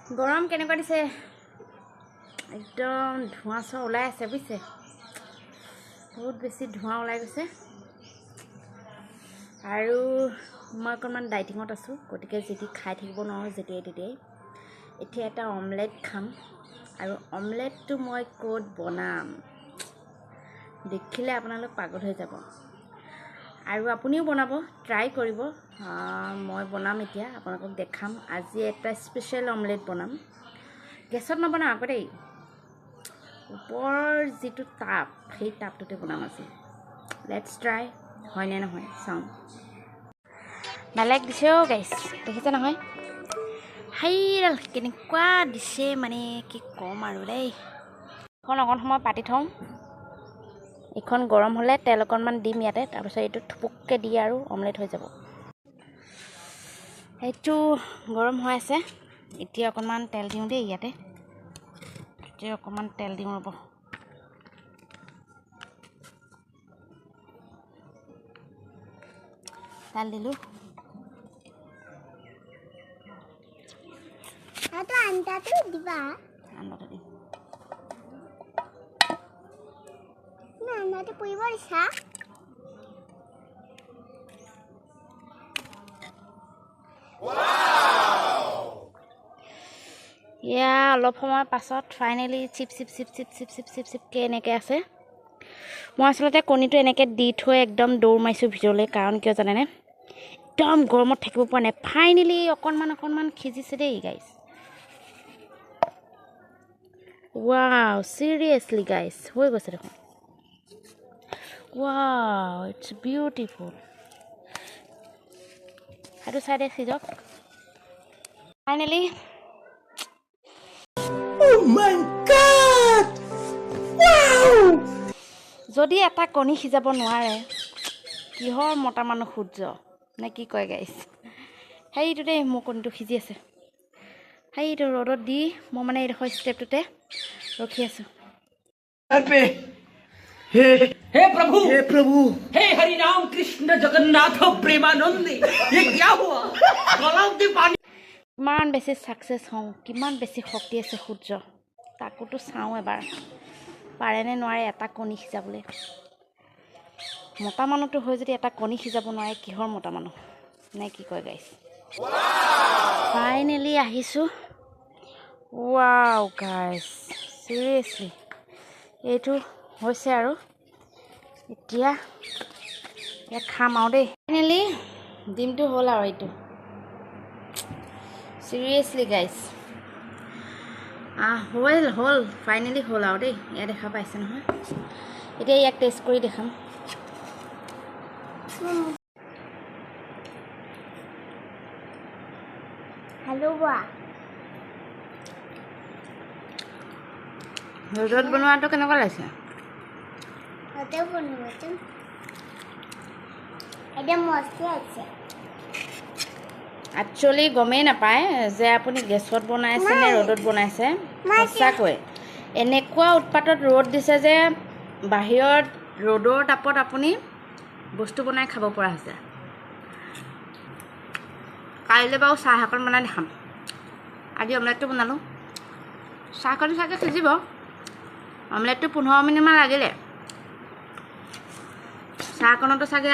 গৰম কেনেকুৱা দিছে একদম ধোঁৱা চোৱা ওলাই আছে বুজিছে বহুত বেছি ধোঁৱা ওলাই গৈছে আৰু মই অকণমান ডাইটিঙত আছোঁ গতিকে যেতি খাই থাকিব নোৱাৰোঁ যেতিয়াই তেতিয়াই এতিয়া এটা অমলেট খাম আৰু অমলেটটো মই ক'ত বনাম দেখিলে আপোনালোক পাগল হৈ যাব আৰু আপুনিও বনাব ট্ৰাই কৰিব মই বনাম এতিয়া আপোনালোকক দেখাম আজি এটা স্পেশাল অমলেট বনাম গেছত নবনাওঁ আকৌ দেই ওপৰ যিটো তাপ সেই তাপটোতে বনাম আজি লেটছ ট্ৰাই হয়নে নহয় চাওঁ বেলেগ দিছে অ' গাইছ দেখিছে নহয় হাইৰাল কেনেকুৱা দিছে মানে কি ক'ম আৰু দেই এখন অকণ সময় পাতি থওঁ এখন গৰম হ'লে তেল অকণমান দিম ইয়াতে তাৰপিছত এইটো থুপুককৈ দি আৰু অমলেট হৈ যাব এইটো গৰম হৈ আছে এতিয়া অকণমান তেল দিওঁ দেই ইয়াতে এতিয়া অকণমান তেল দিওঁ ৰ'ব তেল দিলোঁ itu anda tuh di bawah. আন্দাটা দিম Nah, anda tuh punya bisa. ইয়া অলপ সময় পাছত ফাইনেলি চিপ কে এনেকৈ আছে মই আচলতে কণীটো এনেকৈ দি থৈ একদম দৌৰ মাৰিছোঁ ভিতৰলৈ কাৰণ কিয় জানেনে একদম গৰমত থাকিব পৰা নাই ফাইনেলি অকণমান সিজিছে দেই গাইছ ৱাও চিৰিয়াছলি গাইছ হৈ গৈছে দেখোন ৱাও ইটছ বিউটিফুল সেইটো চাইডে সিজক finally Oh my God! Wow! যদি এটা কণী সিজাব নোৱাৰে কিহৰ মতা মানুহ সূৰ্য নে কি কয় গাইছ সেইটো দেই মোৰ কণীটো সিজি আছে সেইটো ৰ'দত দি মই মানে এইডোখৰ ষ্টেপটোতে ৰখি আছোঁ हे प्रभु हे हरि राम कृष्ण जगन्नाथ प्रेमानंदी ये क्या हुआ गलाव दी पानी কিমান বেছি ছাকচেছ হওঁ কিমান বেছি শক্তি আছে সূৰ্য তাকোতো চাওঁ এবাৰ পাৰেনে নোৱাৰে এটা কণী সিজাবলৈ মতা মানুহটো হৈ যদি এটা কণী সিজাব নোৱাৰে কিহৰ মতা মানুহ নে কি কয় গাইছ ফাইনেলি আহিছোঁ ৱাও গাইছ চিৰিয়াছলি এইটো হৈছে আৰু এতিয়া ইয়াত খাম আৰু দেই ফাইনেলি ডিমটো হ'ল আৰু এইটো চিৰিয়াছলি গাইছ হ'ল ফাইনেলি হ'ল আৰু দেই এয়া দেখা পাইছে নহয় এতিয়া ইয়াক টেষ্ট কৰি দেখাম Halo, Wak. ৰ'দত বনোৱাটো কেনেকুৱা লাগিছে Ada pun macam. Ada mochi aja. Actually গমেই নাপায় যে আপুনি গেছত বনাইছে নে ৰ'দত বনাইছে সঁচাকৈ এনেকুৱা উৎপাতত ৰ'দ দিছে যে বাহিৰত ৰ'দৰ তাপত আপুনি বস্তু বনাই খাব পৰা হৈছে কাইলৈ বাৰু চাহ অকণ বনাই দেখাম আজি অমলেটটো বনালোঁ চাহকণ চাগে সিজিব অমলেটটো 15 মিনিটমান লাগিলে চাহকণতো চাগে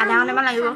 আধা ঘণ্টামান লাগিব